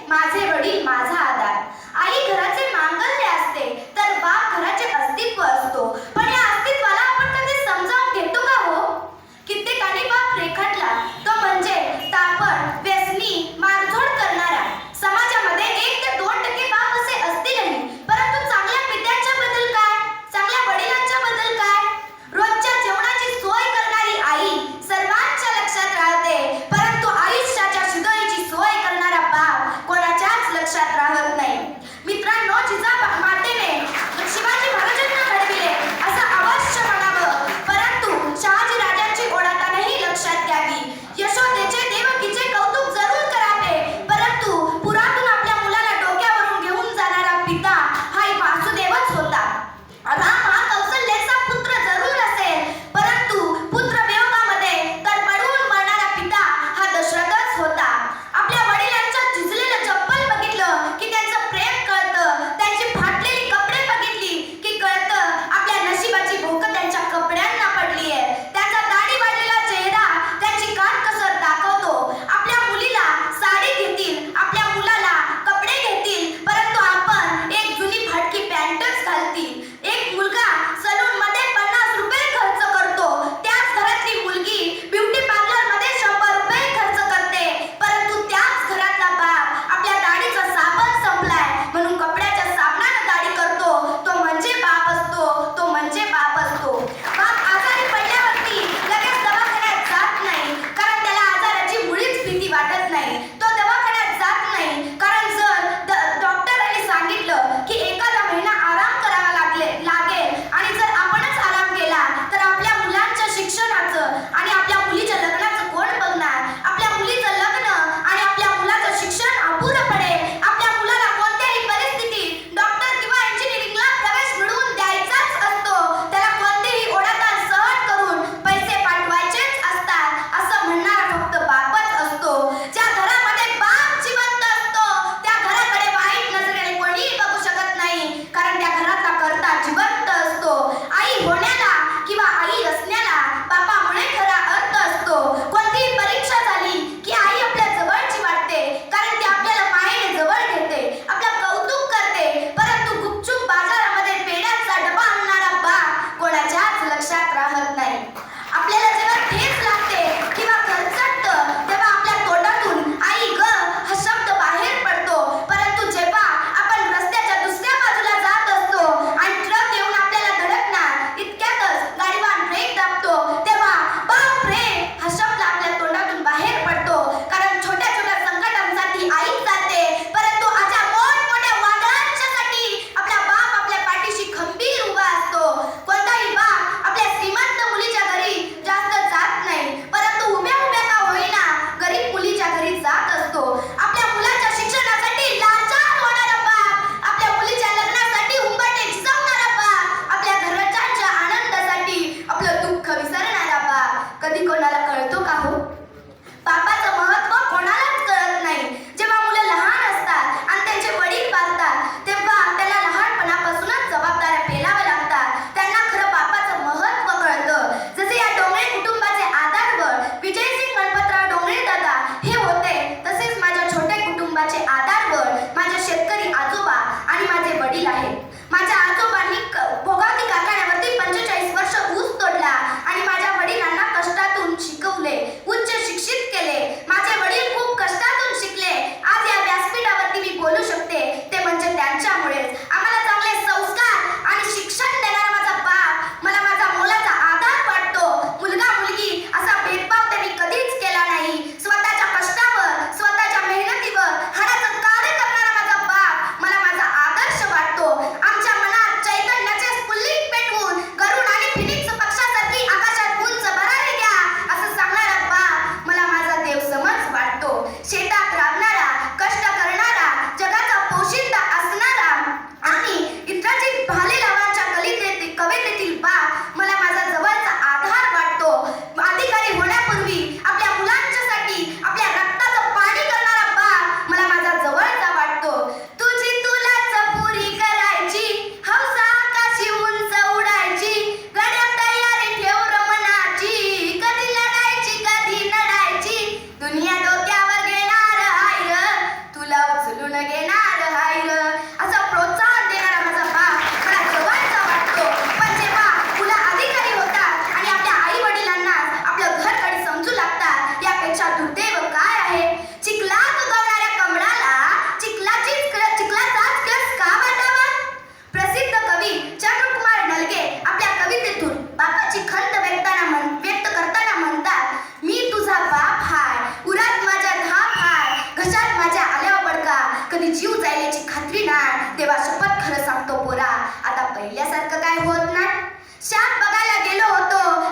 माझे वडील माझा आधार. आई घराचे मांगल्य असते तर बाप घराचे अस्तित्व असतो. पण या अस्तित्वाला आपण कधी समजावून घेतो का हो? कित्येकाने बाप रेखाटला तो म्हणजे तापड, व्यसनी, मारझोड करणारा. समाजामध्ये 1 ते 2% बाप असे असतीलही, परंतु चांगल्या पित्यांच्या बद्दल काय? चांगल्या वडिलांच्या बद्दल काय? रोजच्या जेवणाची सोय करणारी आई सर्वांच्या लक्षात राहते, परंतु आयुष्याच्या शिदोरीची सोय करणारा बाप कोणाच्याच लक्षात राहत नाही. मित्रांनो, जिजामातेने शिवाजी महाराजांना घडविले असं अवश्य म्हणावं, परंतु शहाजी राजांची ओढाताणही लक्षात घ्यावी. यशोदेचे, देवकीचे कौतुक जरूर करावे, परंतु पुरातून आपल्या मुलाला डोक्यावरून घेऊन जाणारा पिता हा वासुदेवच होता. राम हा कौशल्याचा पुत्र जरूर असेल, परंतु पुत्रवियोगामध्ये तडफडून मरणारा पिता हा दशरथच होता. आपल्या वडिलांचं झिजलेलं चप्पल बघितलं की त्यांचं प्रेम कळतं, त्यांची फाटलेली कपडे बघितली की कळतं आपल्या नशिबाची भोक त्यांच्या कपड्यांना पडली आहे. त्यांचा दाढी वाढलेला चेहरा त्यांची काटकसर दाखवतो. आपल्या मुलीला साडी घेतील, आपल्या मुलाला कपडे घेतील, परंतु आपण एक जुनी फाटकी पॅन्टच घालतील. एक मुलगा सलून मध्ये 50 रुपये खर्च करतो, त्याच घरातली मुलगी ब्युटी पार्लर मध्ये 100 रुपये खर्च करते, परंतु त्याच घरातला बाप आपल्या दाढीचा साबण संपलाय म्हणून कपड्याच्या साबणाने दाढी करतो. तो म्हणजे बाप असतो, तो म्हणजे बाप असतो. बाप आजारी पडल्यावरती लगेच दवाखान्यात जात नाही, कारण त्याला आजाराची मुळीच भीती वाटत नाही. तो दवाखान्यात जात नाही, कारण जर डॉक्टरांनी सांगितलं की एखादा महिना आराम करावा लागेल आणि जर आपणच आराम केला तर आपल्या मुलांच्या शिक्षणाचं आणि आपल्या मुलीच्या लग्नाचं कोण बघणार? आपल्या मुलीचं लग्न आणि आपल्या मुलाचं शिक्षण अपुरं पडेल. आपल्या मुलाला कोणत्याही परिस्थितीत डॉक्टर किंवा इंजिनिअरिंगला प्रवेश मिळवून द्यायचाच असतो. त्याला कोणतेही ओढाताण सहन करून पैसे पाठवायचेच असतात, असं म्हणणारा फक्त बापच असतो. ज्या घरामध्ये माझ्या आल्या बडका कधी जीव जाईल याची खात्री नाही. देवा शपथ खरं सांगतो पोरा, आता पहिल्यासारखं काय होत नाही. शाप बघायला गेलो होतो